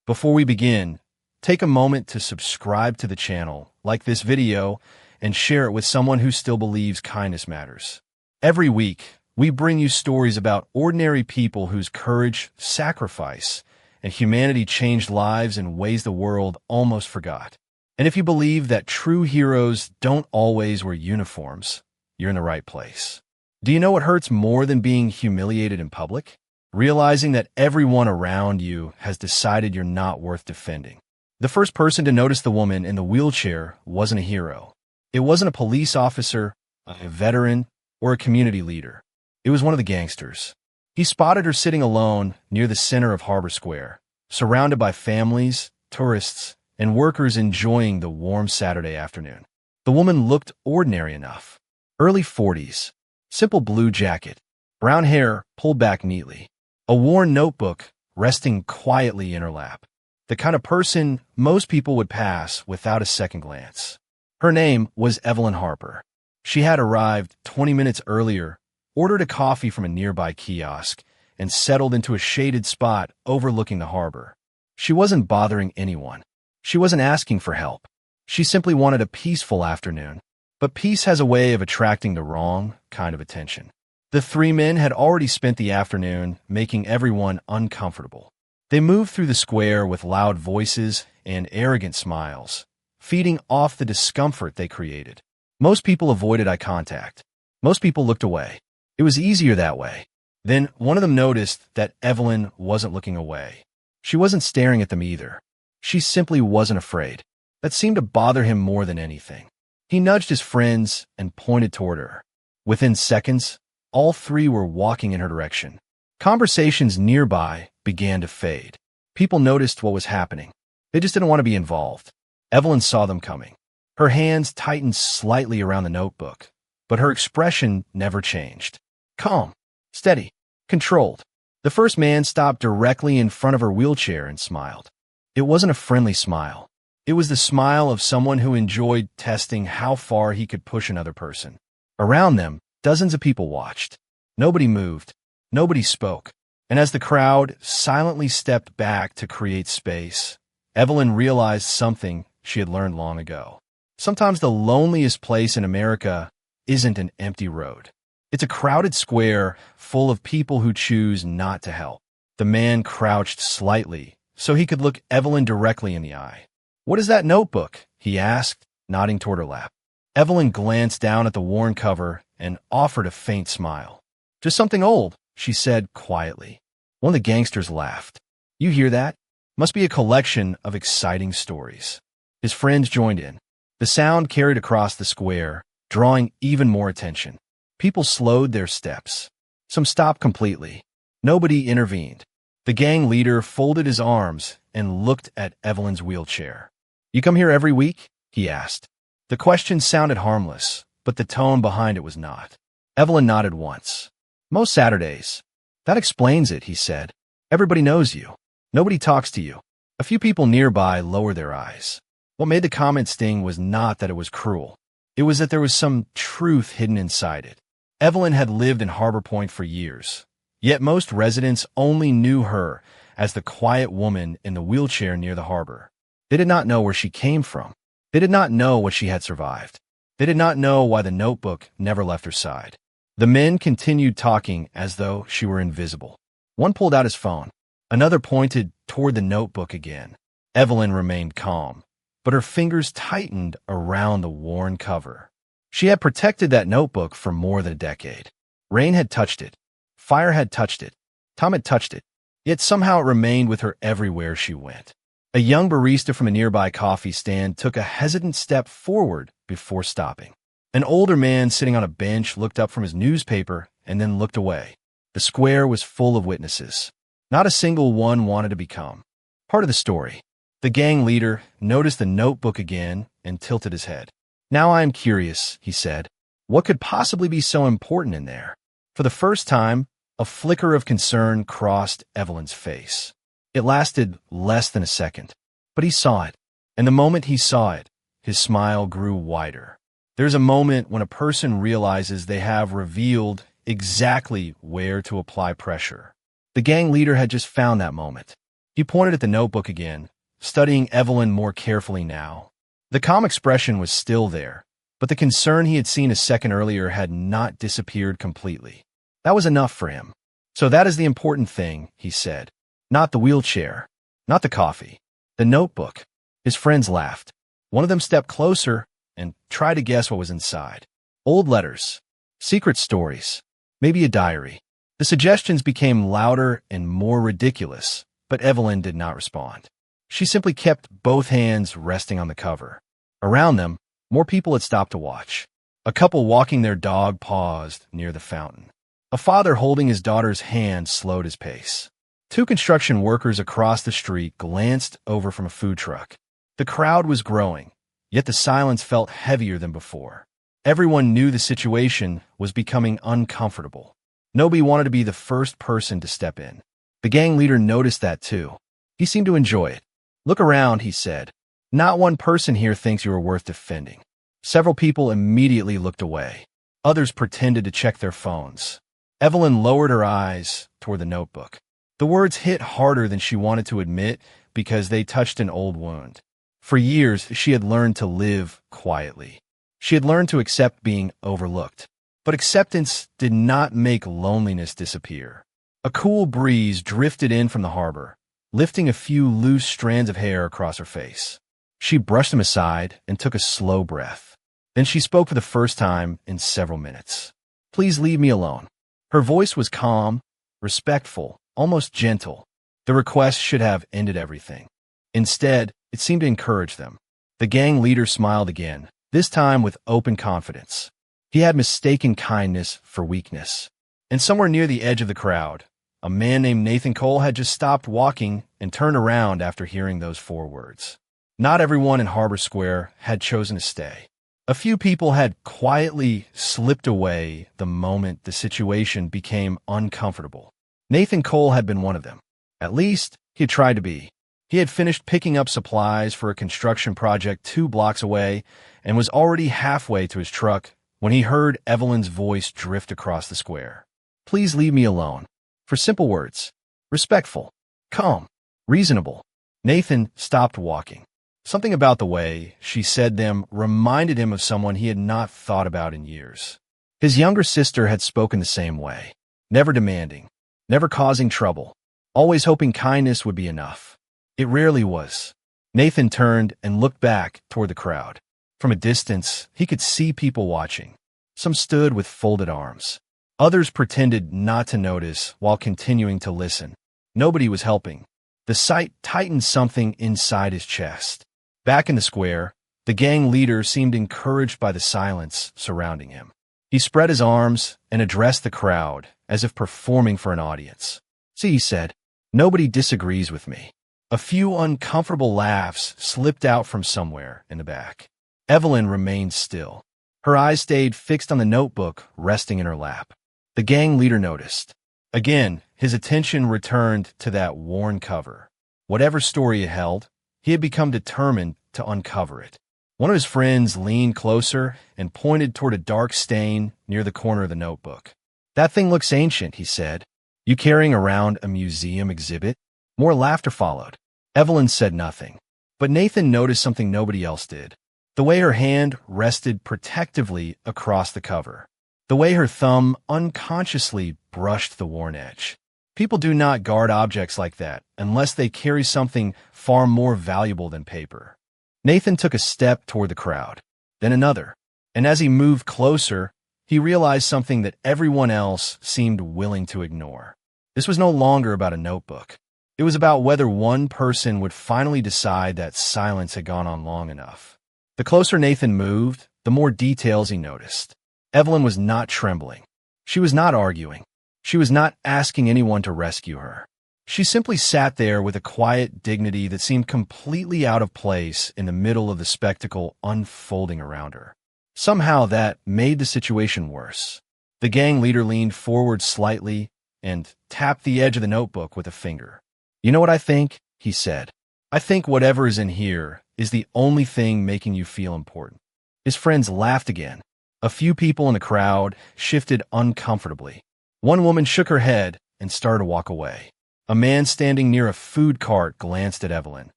Before we begin, take a moment to subscribe to the channel, like this video, and share it with someone who still believes kindness matters. Every week, we bring you stories about ordinary people whose courage, sacrifice, and humanity changed lives in ways the world almost forgot. And if you believe that true heroes don't always wear uniforms, you're in the right place. Do you know what hurts more than being humiliated in public? Realizing that everyone around you has decided you're not worth defending. The first person to notice the woman in the wheelchair wasn't a hero. It wasn't a police officer, a veteran, or a community leader. It was one of the gangsters. He spotted her sitting alone near the center of Harbor Square, surrounded by families, tourists, and workers enjoying the warm Saturday afternoon. The woman looked ordinary enough. Early 40s, simple blue jacket, brown hair pulled back neatly, a worn notebook resting quietly in her lap. The kind of person most people would pass without a second glance. Her name was Evelyn Harper. She had arrived 20 minutes earlier, ordered a coffee from a nearby kiosk, and settled into a shaded spot overlooking the harbor. She wasn't bothering anyone. She wasn't asking for help. She simply wanted a peaceful afternoon. But peace has a way of attracting the wrong kind of attention. The three men had already spent the afternoon making everyone uncomfortable. They moved through the square with loud voices and arrogant smiles, feeding off the discomfort they created. Most people avoided eye contact. Most people looked away. It was easier that way. Then one of them noticed that Evelyn wasn't looking away. She wasn't staring at them either. She simply wasn't afraid. That seemed to bother him more than anything. He nudged his friends and pointed toward her. Within seconds, all three were walking in her direction. Conversations nearby began to fade. People noticed what was happening. They just didn't want to be involved. Evelyn saw them coming. Her hands tightened slightly around the notebook, but her expression never changed. Calm, steady, controlled. The first man stopped directly in front of her wheelchair and smiled. It wasn't a friendly smile. It was the smile of someone who enjoyed testing how far he could push another person. Around them, dozens of people watched. Nobody moved. Nobody spoke. And as the crowd silently stepped back to create space, Evelyn realized something she had learned long ago. Sometimes the loneliest place in America isn't an empty road. It's a crowded square full of people who choose not to help. The man crouched slightly so he could look Evelyn directly in the eye. "What is that notebook?" he asked, nodding toward her lap. Evelyn glanced down at the worn cover and offered a faint smile. "Just something old," she said quietly. One of the gangsters laughed. "You hear that? Must be a collection of exciting stories." His friends joined in. The sound carried across the square, drawing even more attention. People slowed their steps. Some stopped completely. Nobody intervened. The gang leader folded his arms and looked at Evelyn's wheelchair. "You come here every week?" he asked. The question sounded harmless, but the tone behind it was not. Evelyn nodded once. "Most Saturdays." "That explains it," he said. "Everybody knows you. Nobody talks to you." A few people nearby lowered their eyes. What made the comment sting was not that it was cruel. It was that there was some truth hidden inside it. Evelyn had lived in Harbor Point for years, yet most residents only knew her as the quiet woman in the wheelchair near the harbor. They did not know where she came from. They did not know what she had survived. They did not know why the notebook never left her side. The men continued talking as though she were invisible. One pulled out his phone. Another pointed toward the notebook again. Evelyn remained calm, but her fingers tightened around the worn cover. She had protected that notebook for more than a decade. Rain had touched it. Fire had touched it. Time had touched it. Yet somehow it remained with her everywhere she went. A young barista from a nearby coffee stand took a hesitant step forward before stopping. An older man sitting on a bench looked up from his newspaper and then looked away. The square was full of witnesses. Not a single one wanted to become part of the story. The gang leader noticed the notebook again and tilted his head. "Now I am curious," he said. "What could possibly be so important in there?" For the first time, a flicker of concern crossed Evelyn's face. It lasted less than a second, but he saw it. And the moment he saw it, his smile grew wider. There's a moment when a person realizes they have revealed exactly where to apply pressure. The gang leader had just found that moment. He pointed at the notebook again, studying Evelyn more carefully now. The calm expression was still there, but the concern he had seen a second earlier had not disappeared completely. That was enough for him. So that is the important thing, he said. Not the wheelchair, not the coffee, the notebook. His friends laughed. One of them stepped closer and tried to guess what was inside. Old letters, secret stories, maybe a diary. The suggestions became louder and more ridiculous, but Evelyn did not respond. She simply kept both hands resting on the cover. Around them, more people had stopped to watch. A couple walking their dog paused near the fountain. A father holding his daughter's hand slowed his pace. Two construction workers across the street glanced over from a food truck. The crowd was growing, yet the silence felt heavier than before. Everyone knew the situation was becoming uncomfortable. Nobody wanted to be the first person to step in. The gang leader noticed that too. He seemed to enjoy it. "Look around," he said. "Not one person here thinks you are worth defending." Several people immediately looked away. Others pretended to check their phones. Evelyn lowered her eyes toward the notebook. The words hit harder than she wanted to admit because they touched an old wound. For years, she had learned to live quietly. She had learned to accept being overlooked. But acceptance did not make loneliness disappear. A cool breeze drifted in from the harbor, lifting a few loose strands of hair across her face. She brushed them aside and took a slow breath. Then she spoke for the first time in several minutes. "Please leave me alone." Her voice was calm, respectful, almost gentle. The request should have ended everything. Instead, it seemed to encourage them. The gang leader smiled again, this time with open confidence. He had mistaken kindness for weakness. And somewhere near the edge of the crowd, a man named Nathan Cole had just stopped walking and turned around after hearing those 4 words. Not everyone in Harbor Square had chosen to stay. A few people had quietly slipped away the moment the situation became uncomfortable. Nathan Cole had been one of them. At least, he had tried to be. He had finished picking up supplies for a construction project 2 blocks away and was already halfway to his truck when he heard Evelyn's voice drift across the square. "Please leave me alone." For simple words. Respectful. Calm. Reasonable. Nathan stopped walking. Something about the way she said them reminded him of someone he had not thought about in years. His younger sister had spoken the same way. Never demanding. Never causing trouble. Always hoping kindness would be enough. It rarely was. Nathan turned and looked back toward the crowd. From a distance, he could see people watching. Some stood with folded arms. Others pretended not to notice while continuing to listen. Nobody was helping. The sight tightened something inside his chest. Back in the square, the gang leader seemed encouraged by the silence surrounding him. He spread his arms and addressed the crowd as if performing for an audience. "See," he said, "nobody disagrees with me." A few uncomfortable laughs slipped out from somewhere in the back. Evelyn remained still. Her eyes stayed fixed on the notebook resting in her lap. The gang leader noticed. Again, his attention returned to that worn cover. Whatever story it held, he had become determined to uncover it. One of his friends leaned closer and pointed toward a dark stain near the corner of the notebook. "That thing looks ancient," he said. "You carrying around a museum exhibit?" More laughter followed. Evelyn said nothing, but Nathan noticed something nobody else did. The way her hand rested protectively across the cover. The way her thumb unconsciously brushed the worn edge. People do not guard objects like that unless they carry something far more valuable than paper. Nathan took a step toward the crowd, then another, and as he moved closer, he realized something that everyone else seemed willing to ignore. This was no longer about a notebook. It was about whether one person would finally decide that silence had gone on long enough. The closer Nathan moved, the more details he noticed. Evelyn was not trembling. She was not arguing. She was not asking anyone to rescue her. She simply sat there with a quiet dignity that seemed completely out of place in the middle of the spectacle unfolding around her. Somehow that made the situation worse. The gang leader leaned forward slightly and tapped the edge of the notebook with a finger. "You know what I think?" he said. "I think whatever is in here is the only thing making you feel important." His friends laughed again. A few people in the crowd shifted uncomfortably. One woman shook her head and started to walk away. A man standing near a food cart glanced at Evelyn,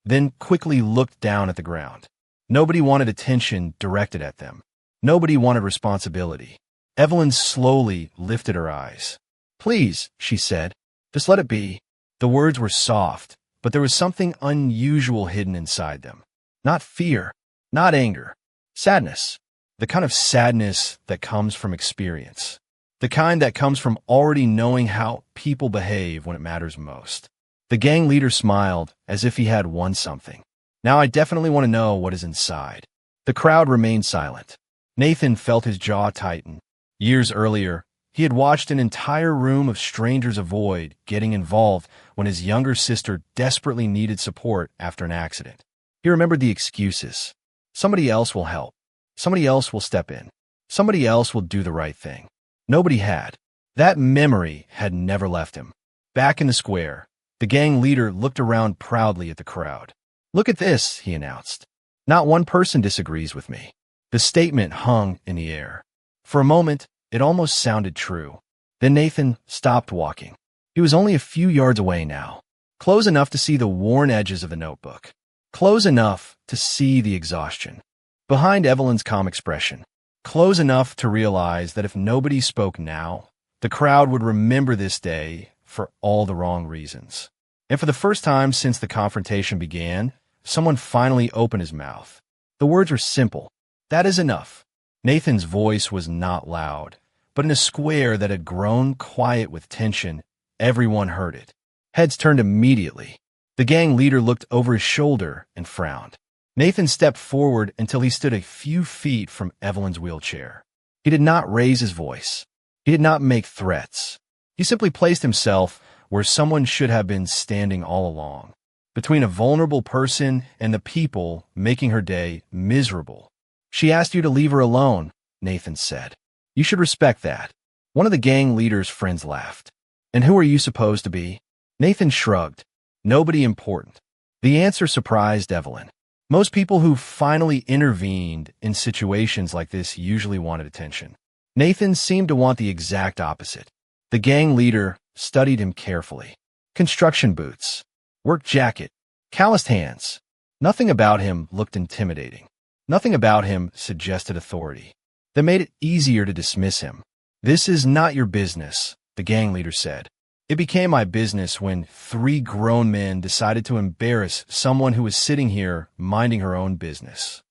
then quickly looked down at the ground. Nobody wanted attention directed at them. Nobody wanted responsibility. Evelyn slowly lifted her eyes. "Please," she said, "just let it be." The words were soft, but there was something unusual hidden inside them. Not fear, not anger, sadness. The kind of sadness that comes from experience. The kind that comes from already knowing how people behave when it matters most. The gang leader smiled as if he had won something. "Now I definitely want to know what is inside." The crowd remained silent. Nathan felt his jaw tighten. Years earlier, he had watched an entire room of strangers avoid getting involved when his younger sister desperately needed support after an accident. He remembered the excuses. Somebody else will help. Somebody else will step in. Somebody else will do the right thing. Nobody had. That memory had never left him. Back in the square, the gang leader looked around proudly at the crowd. "Look at this," he announced. "Not one person disagrees with me." The statement hung in the air. For a moment, it almost sounded true. Then Nathan stopped walking. He was only a few yards away now, close enough to see the worn edges of the notebook, close enough to see the exhaustion behind Evelyn's calm expression, close enough to realize that if nobody spoke now, the crowd would remember this day for all the wrong reasons. And for the first time since the confrontation began, someone finally opened his mouth. The words were simple. "That is enough." Nathan's voice was not loud, but in a square that had grown quiet with tension, everyone heard it. Heads turned immediately. The gang leader looked over his shoulder and frowned. Nathan stepped forward until he stood a few feet from Evelyn's wheelchair. He did not raise his voice. He did not make threats. He simply placed himself where someone should have been standing all along, between a vulnerable person and the people making her day miserable. "She asked you to leave her alone," Nathan said. "You should respect that." One of the gang leader's friends laughed. "And who are you supposed to be?" Nathan shrugged. "Nobody important." The answer surprised Evelyn. Most people who finally intervened in situations like this usually wanted attention. Nathan seemed to want the exact opposite. The gang leader studied him carefully. Construction boots, work jacket, calloused hands. Nothing about him looked intimidating. Nothing about him suggested authority. That made it easier to dismiss him. "This is not your business," the gang leader said. "It became my business when 3 grown men decided to embarrass someone who was sitting here minding her own business."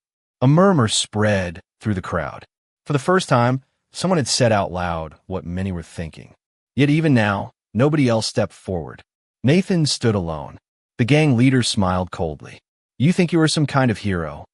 A murmur spread through the crowd. For the first time, someone had said out loud what many were thinking. Yet even now, nobody else stepped forward. Nathan stood alone. The gang leader smiled coldly. "You think you are some kind of hero?"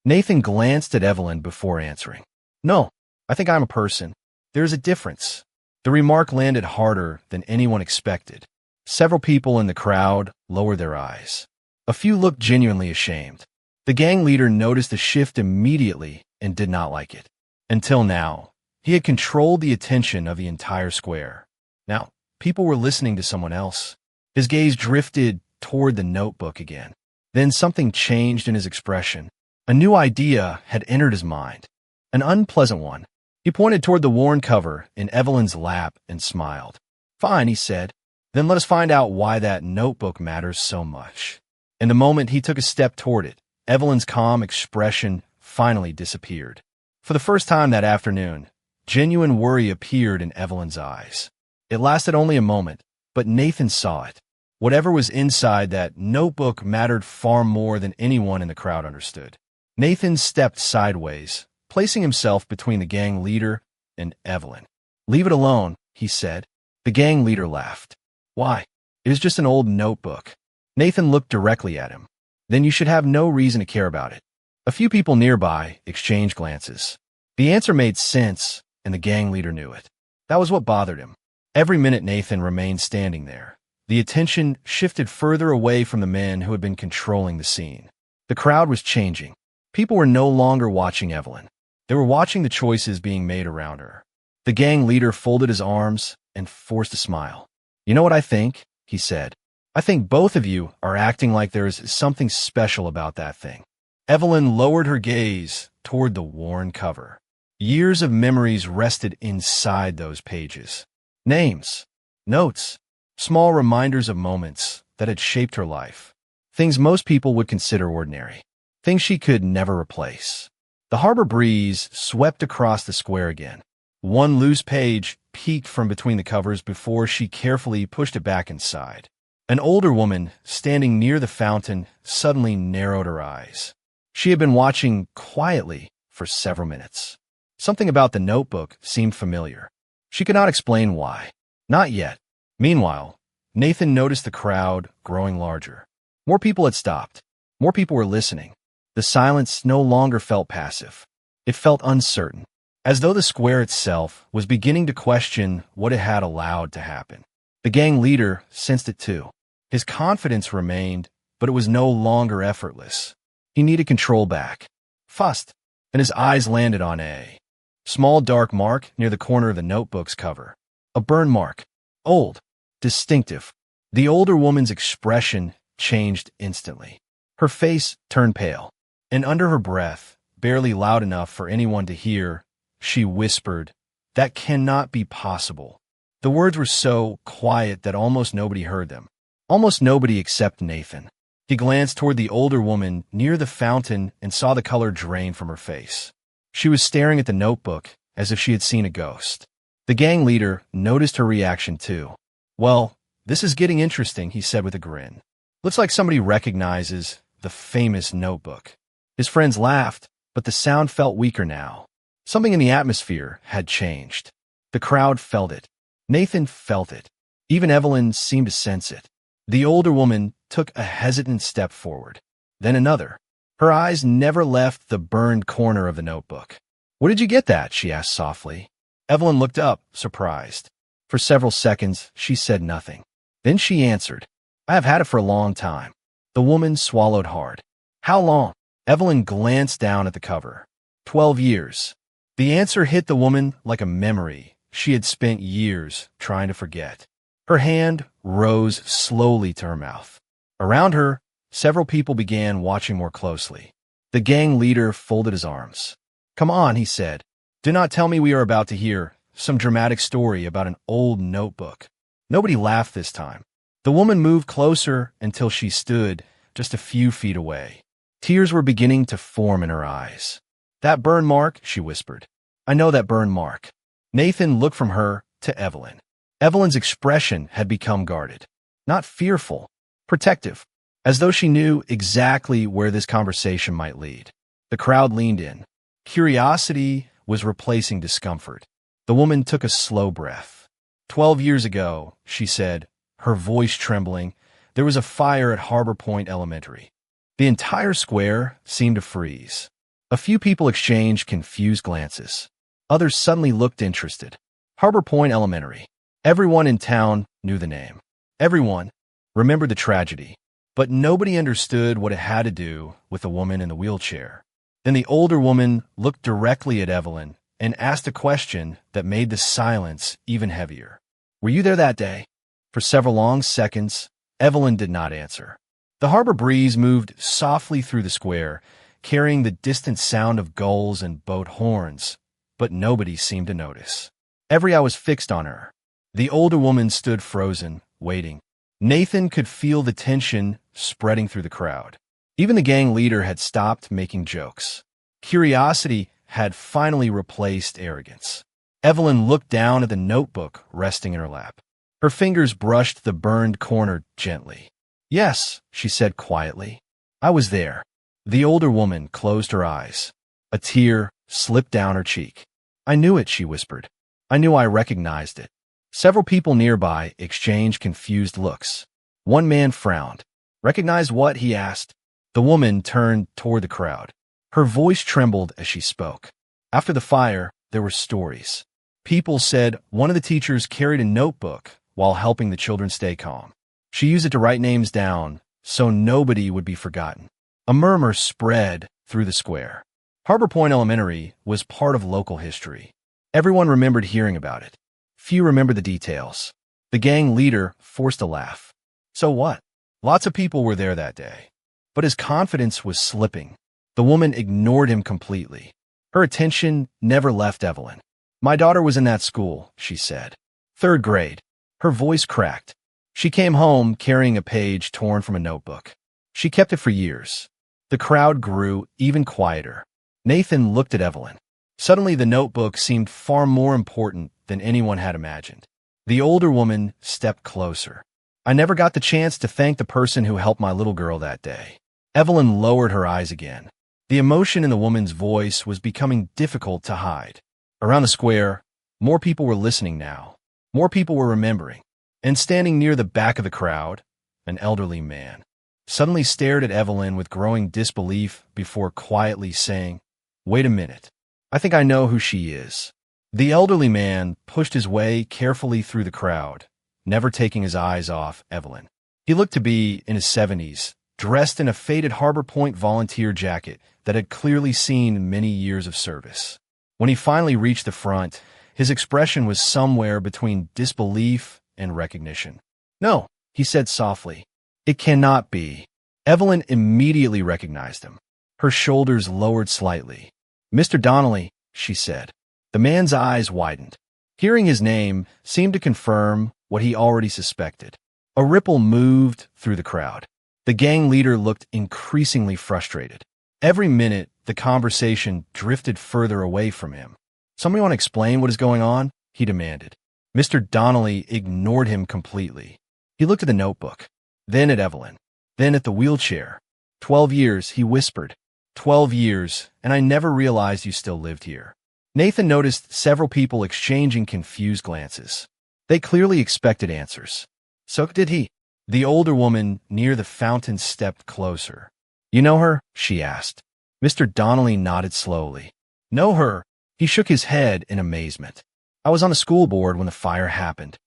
Nathan glanced at Evelyn before answering. "No, I think I'm a person. There is a difference." The remark landed harder than anyone expected. Several people in the crowd lowered their eyes. A few looked genuinely ashamed. The gang leader noticed the shift immediately and did not like it. Until now, he had controlled the attention of the entire square. Now, people were listening to someone else. His gaze drifted toward the notebook again. Then something changed in his expression. A new idea had entered his mind. An unpleasant one. He pointed toward the worn cover in Evelyn's lap and smiled. "Fine," he said. "Then let us find out why that notebook matters so much." In the moment he took a step toward it, Evelyn's calm expression finally disappeared. For the first time that afternoon, genuine worry appeared in Evelyn's eyes. It lasted only a moment, but Nathan saw it. Whatever was inside that notebook mattered far more than anyone in the crowd understood. Nathan stepped sideways, placing himself between the gang leader and Evelyn. "Leave it alone," he said. The gang leader laughed. "Why? It is just an old notebook." Nathan looked directly at him. "Then you should have no reason to care about it." A few people nearby exchanged glances. The answer made sense, and the gang leader knew it. That was what bothered him. Every minute Nathan remained standing there, the attention shifted further away from the men who had been controlling the scene. The crowd was changing. People were no longer watching Evelyn. They were watching the choices being made around her. The gang leader folded his arms and forced a smile. "You know what I think?" he said. "I think both of you are acting like there is something special about that thing." Evelyn lowered her gaze toward the worn cover. Years of memories rested inside those pages. Names, notes, Small reminders of moments that had shaped her life. Things most people would consider ordinary. Things she could never replace. The harbor breeze swept across the square again. One loose page peeked from between the covers before she carefully pushed it back inside. An older woman, standing near the fountain, suddenly narrowed her eyes. She had been watching quietly for several minutes. Something about the notebook seemed familiar. She could not explain why. Not yet. Meanwhile, Nathan noticed the crowd growing larger. More people had stopped. More people were listening. The silence no longer felt passive. It felt uncertain, as though the square itself was beginning to question what it had allowed to happen. The gang leader sensed it too. His confidence remained, but it was no longer effortless. He needed control back. Fust, and his eyes landed on a small dark mark near the corner of the notebook's cover. A burn mark. Old. Distinctive. The older woman's expression changed instantly. Her face turned pale, and under her breath, barely loud enough for anyone to hear, she whispered, "That cannot be possible." The words were so quiet that almost nobody heard them. Almost nobody except Nathan. He glanced toward the older woman near the fountain and saw the color drain from her face. She was staring at the notebook as if she had seen a ghost. The gang leader noticed her reaction too. "Well, this is getting interesting," he said with a grin. "Looks like somebody recognizes the famous notebook." His friends laughed, but the sound felt weaker now. Something in the atmosphere had changed. The crowd felt it. Nathan felt it. Even Evelyn seemed to sense it. The older woman took a hesitant step forward, then another. Her eyes never left the burned corner of the notebook. "Where did you get that?" she asked softly. Evelyn looked up, surprised. For several seconds, she said nothing. Then she answered, "I have had it for a long time." The woman swallowed hard. "How long?" Evelyn glanced down at the cover. 12 years. The answer hit the woman like a memory she had spent years trying to forget. Her hand rose slowly to her mouth. Around her, several people began watching more closely. The gang leader folded his arms. "Come on," he said. "Do not tell me we are about to hear some dramatic story about an old notebook." Nobody laughed this time. The woman moved closer until she stood just a few feet away. Tears were beginning to form in her eyes. "That burn mark," she whispered. "I know that burn mark." Nathan looked from her to Evelyn. Evelyn's expression had become guarded. Not fearful, protective, as though she knew exactly where this conversation might lead. The crowd leaned in. Curiosity was replacing discomfort. The woman took a slow breath. 12 years ago," she said, her voice trembling, "there was a fire at Harbor Point Elementary." The entire square seemed to freeze. A few people exchanged confused glances. Others suddenly looked interested. Harbor Point Elementary. Everyone in town knew the name. Everyone remembered the tragedy, but nobody understood what it had to do with the woman in the wheelchair. Then the older woman looked directly at Evelyn and asked a question that made the silence even heavier. "Were you there that day?" For several long seconds, Evelyn did not answer. The harbor breeze moved softly through the square, carrying the distant sound of gulls and boat horns, but nobody seemed to notice. Every eye was fixed on her. The older woman stood frozen, waiting. Nathan could feel the tension spreading through the crowd. Even the gang leader had stopped making jokes. Curiosity had finally replaced arrogance. Evelyn looked down at the notebook resting in her lap. Her fingers brushed the burned corner gently. "Yes," she said quietly. "I was there." The older woman closed her eyes. A tear slipped down her cheek. "I knew it," she whispered. "I knew I recognized it." Several people nearby exchanged confused looks. One man frowned. "Recognize what?" he asked. The woman turned toward the crowd. Her voice trembled as she spoke. After the fire, there were stories. People said one of the teachers carried a notebook while helping the children stay calm. She used it to write names down so nobody would be forgotten. A murmur spread through the square. Harbor Point Elementary was part of local history. Everyone remembered hearing about it. Few remembered the details. The gang leader forced a laugh. "So what? Lots of people were there that day." But his confidence was slipping. The woman ignored him completely. Her attention never left Evelyn. "My daughter was in that school," she said. "3rd grade." Her voice cracked. She came home carrying a page torn from a notebook. She kept it for years. The crowd grew even quieter. Nathan looked at Evelyn. Suddenly, the notebook seemed far more important than anyone had imagined. The older woman stepped closer. I never got the chance to thank the person who helped my little girl that day. Evelyn lowered her eyes again. The emotion in the woman's voice was becoming difficult to hide. Around the square, more people were listening now. More people were remembering. And standing near the back of the crowd, an elderly man suddenly stared at Evelyn with growing disbelief before quietly saying, "Wait a minute. I think I know who she is." The elderly man pushed his way carefully through the crowd, never taking his eyes off Evelyn. He looked to be in his 70s, dressed in a faded Harbor Point volunteer jacket that had clearly seen many years of service. When he finally reached the front, his expression was somewhere between disbelief and recognition. "No," he said softly. "It cannot be." Evelyn immediately recognized him. Her shoulders lowered slightly. "Mr. Donnelly," she said. The man's eyes widened. Hearing his name seemed to confirm what he already suspected. A ripple moved through the crowd. The gang leader looked increasingly frustrated. Every minute, the conversation drifted further away from him. "Somebody want to explain what is going on?" he demanded. Mr. Donnelly ignored him completely. He looked at the notebook, then at Evelyn, then at the wheelchair. 12 years, he whispered. 12 years, and I never realized you still lived here." Nathan noticed several people exchanging confused glances. They clearly expected answers. So did he. The older woman near the fountain stepped closer. "You know her?" she asked. Mr. Donnelly nodded slowly. "Know her?" He shook his head in amazement. "I was on the school board when the fire happened."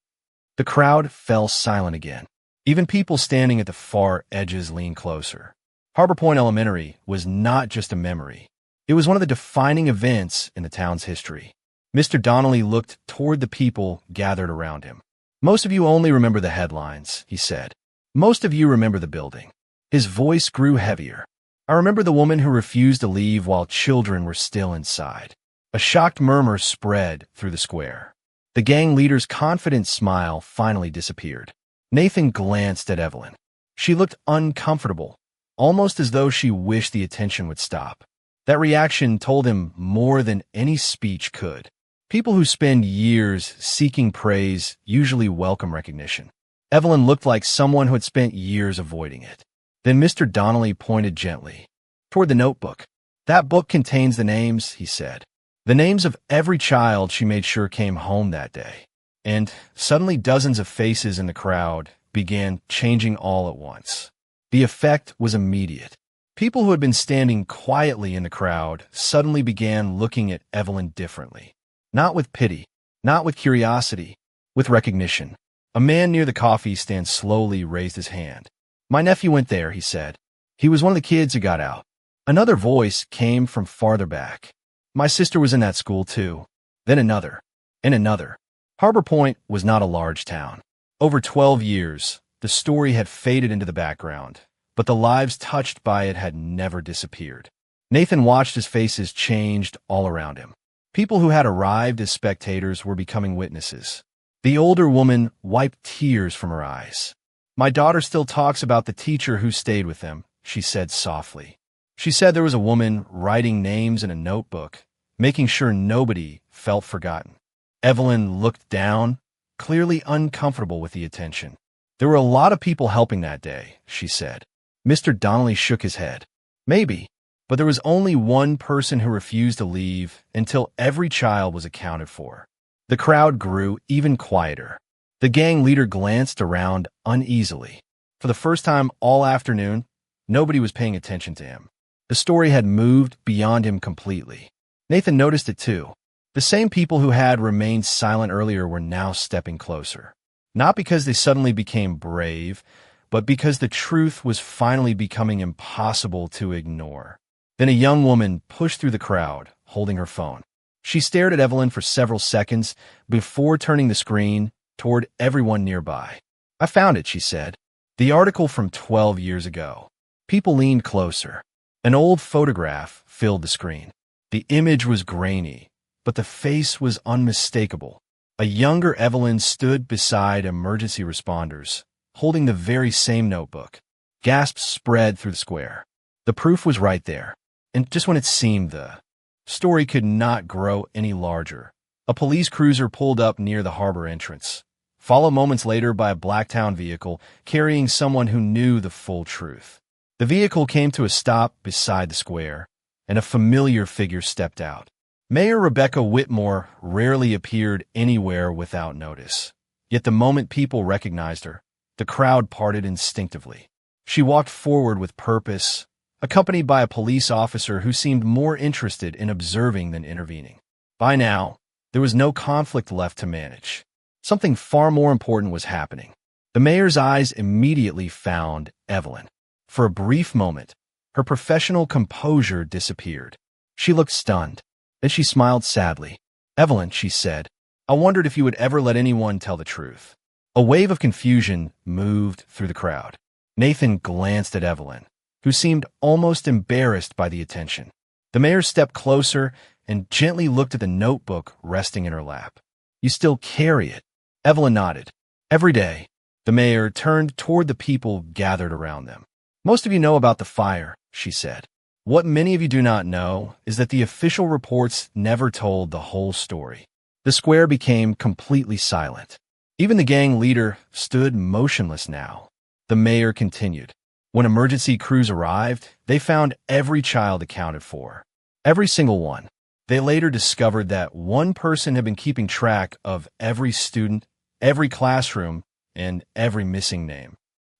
The crowd fell silent again. Even people standing at the far edges leaned closer. Harbor Point Elementary was not just a memory. It was one of the defining events in the town's history. Mr. Donnelly looked toward the people gathered around him. "Most of you only remember the headlines," he said. "Most of you remember the building." His voice grew heavier. "I remember the woman who refused to leave while children were still inside." A shocked murmur spread through the square. The gang leader's confident smile finally disappeared. Nathan glanced at Evelyn. She looked uncomfortable, almost as though she wished the attention would stop. That reaction told him more than any speech could. People who spend years seeking praise usually welcome recognition. Evelyn looked like someone who had spent years avoiding it. Then Mr. Donnelly pointed gently toward the notebook. "That book contains the names," he said. "The names of every child she made sure came home that day." And suddenly dozens of faces in the crowd began changing all at once. The effect was immediate. People who had been standing quietly in the crowd suddenly began looking at Evelyn differently. Not with pity, not with curiosity, with recognition. A man near the coffee stand slowly raised his hand. "My nephew went there," he said. "He was one of the kids who got out." Another voice came from farther back. "My sister was in that school too." Then another, and another. Harbor Point was not a large town. Over 12 years, the story had faded into the background, but the lives touched by it had never disappeared. Nathan watched as faces changed all around him. People who had arrived as spectators were becoming witnesses. The older woman wiped tears from her eyes. "My daughter still talks about the teacher who stayed with them," she said softly. She said there was a woman writing names in a notebook, making sure nobody felt forgotten. Evelyn looked down, clearly uncomfortable with the attention. "There were a lot of people helping that day," she said. Mr. Donnelly shook his head. "Maybe, but there was only one person who refused to leave until every child was accounted for." The crowd grew even quieter. The gang leader glanced around uneasily. For the first time all afternoon, nobody was paying attention to him. The story had moved beyond him completely. Nathan noticed it too. The same people who had remained silent earlier were now stepping closer. Not because they suddenly became brave, but because the truth was finally becoming impossible to ignore. Then a young woman pushed through the crowd, holding her phone. She stared at Evelyn for several seconds before turning the screen toward everyone nearby. "I found it," she said. "The article from 12 years ago." People leaned closer. An old photograph filled the screen. The image was grainy, but the face was unmistakable. A younger Evelyn stood beside emergency responders, holding the very same notebook. Gasps spread through the square. The proof was right there. And just when it seemed the story could not grow any larger, a police cruiser pulled up near the harbor entrance, followed moments later by a Blacktown vehicle carrying someone who knew the full truth. The vehicle came to a stop beside the square, and a familiar figure stepped out. Mayor Rebecca Whitmore rarely appeared anywhere without notice. Yet the moment people recognized her, the crowd parted instinctively. She walked forward with purpose, accompanied by a police officer who seemed more interested in observing than intervening. By now, there was no conflict left to manage. Something far more important was happening. The mayor's eyes immediately found Evelyn. For a brief moment, her professional composure disappeared. She looked stunned. Then she smiled sadly. "Evelyn," she said, "I wondered if you would ever let anyone tell the truth." A wave of confusion moved through the crowd. Nathan glanced at Evelyn, who seemed almost embarrassed by the attention. The mayor stepped closer and gently looked at the notebook resting in her lap. "You still carry it?" Evelyn nodded. "Every day." The mayor turned toward the people gathered around them. "Most of you know about the fire," she said. "What many of you do not know is that the official reports never told the whole story." The square became completely silent. Even the gang leader stood motionless now. The mayor continued. "When emergency crews arrived, they found every child accounted for. Every single one. They later discovered that one person had been keeping track of every student, every classroom, and every missing name."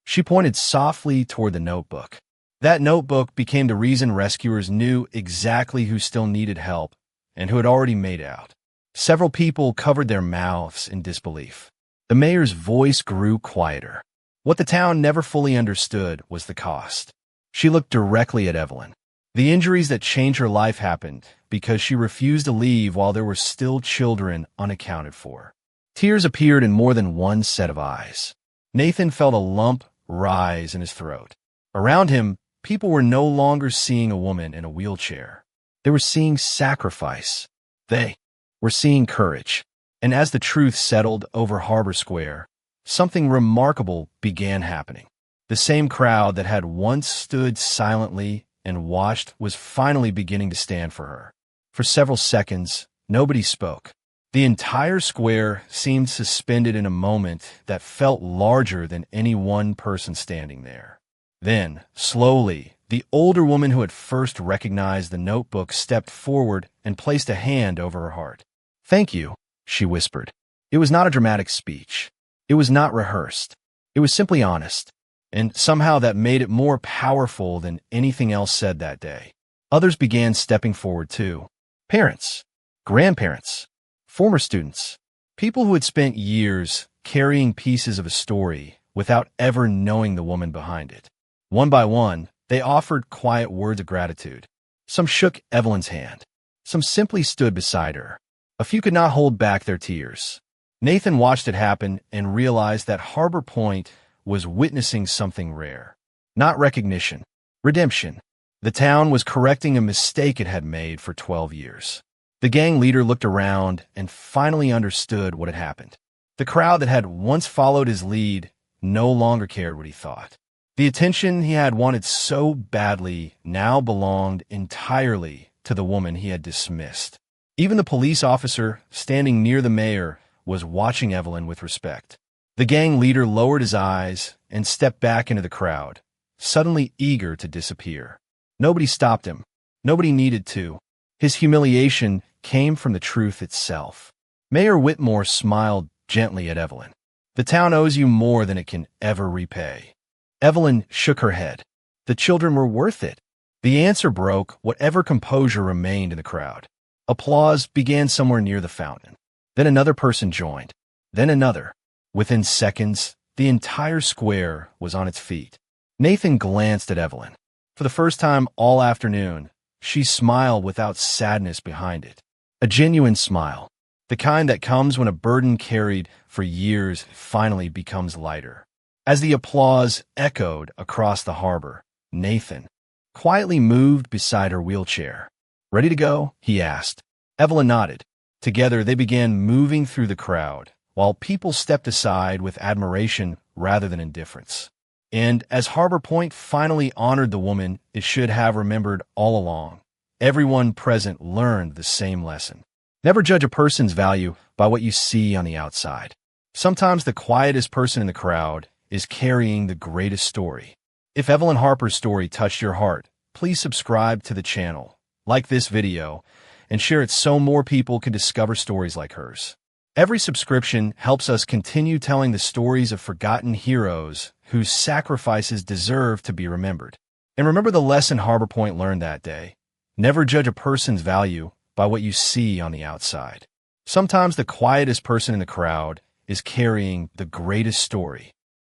She pointed softly toward the notebook. That notebook became the reason rescuers knew exactly who still needed help and who had already made out. Several people covered their mouths in disbelief. The mayor's voice grew quieter. What the town never fully understood was the cost. She looked directly at Evelyn. The injuries that changed her life happened because she refused to leave while there were still children unaccounted for. Tears appeared in more than one set of eyes. Nathan felt a lump rise in his throat. Around him, people were no longer seeing a woman in a wheelchair. They were seeing sacrifice. They were seeing courage. And as the truth settled over Harbor Square, something remarkable began happening. The same crowd that had once stood silently and watched was finally beginning to stand for her. For several seconds, nobody spoke. The entire square seemed suspended in a moment that felt larger than any one person standing there. Then, slowly, the older woman who had first recognized the notebook stepped forward and placed a hand over her heart. "Thank you," she whispered. It was not a dramatic speech. It was not rehearsed. It was simply honest. And somehow that made it more powerful than anything else said that day. Others began stepping forward too. Parents, grandparents, former students, people who had spent years carrying pieces of a story without ever knowing the woman behind it. One by one, they offered quiet words of gratitude. Some shook Evelyn's hand. Some simply stood beside her. A few could not hold back their tears. Nathan watched it happen and realized that Harbor Point was witnessing something rare. Not recognition, redemption. The town was correcting a mistake it had made for 12 years. The gang leader looked around and finally understood what had happened. The crowd that had once followed his lead no longer cared what he thought. The attention he had wanted so badly now belonged entirely to the woman he had dismissed. Even the police officer standing near the mayor was watching Evelyn with respect. The gang leader lowered his eyes and stepped back into the crowd, suddenly eager to disappear. Nobody stopped him. Nobody needed to. His humiliation came from the truth itself. Mayor Whitmore smiled gently at Evelyn. "The town owes you more than it can ever repay." Evelyn shook her head. The children were worth it. The answer broke whatever composure remained in the crowd. Applause began somewhere near the fountain. Then another person joined. Then another. Within seconds, the entire square was on its feet. Nathan glanced at Evelyn. For the first time all afternoon, she smiled without sadness behind it. A genuine smile. The kind that comes when a burden carried for years finally becomes lighter. As the applause echoed across the harbor, Nathan quietly moved beside her wheelchair. "Ready to go?" he asked. Evelyn nodded. Together they began moving through the crowd, while people stepped aside with admiration rather than indifference. And as Harbor Point finally honored the woman it should have remembered all along, everyone present learned the same lesson. Never judge a person's value by what you see on the outside. Sometimes the quietest person in the crowd is carrying the greatest story. If Evelyn Harper's story touched your heart, please subscribe to the channel, like this video, and share it so more people can discover stories like hers. Every subscription helps us continue telling the stories of forgotten heroes whose sacrifices deserve to be remembered. And remember the lesson Harbor Point learned that day. Never judge a person's value by what you see on the outside. Sometimes the quietest person in the crowd is carrying the greatest story.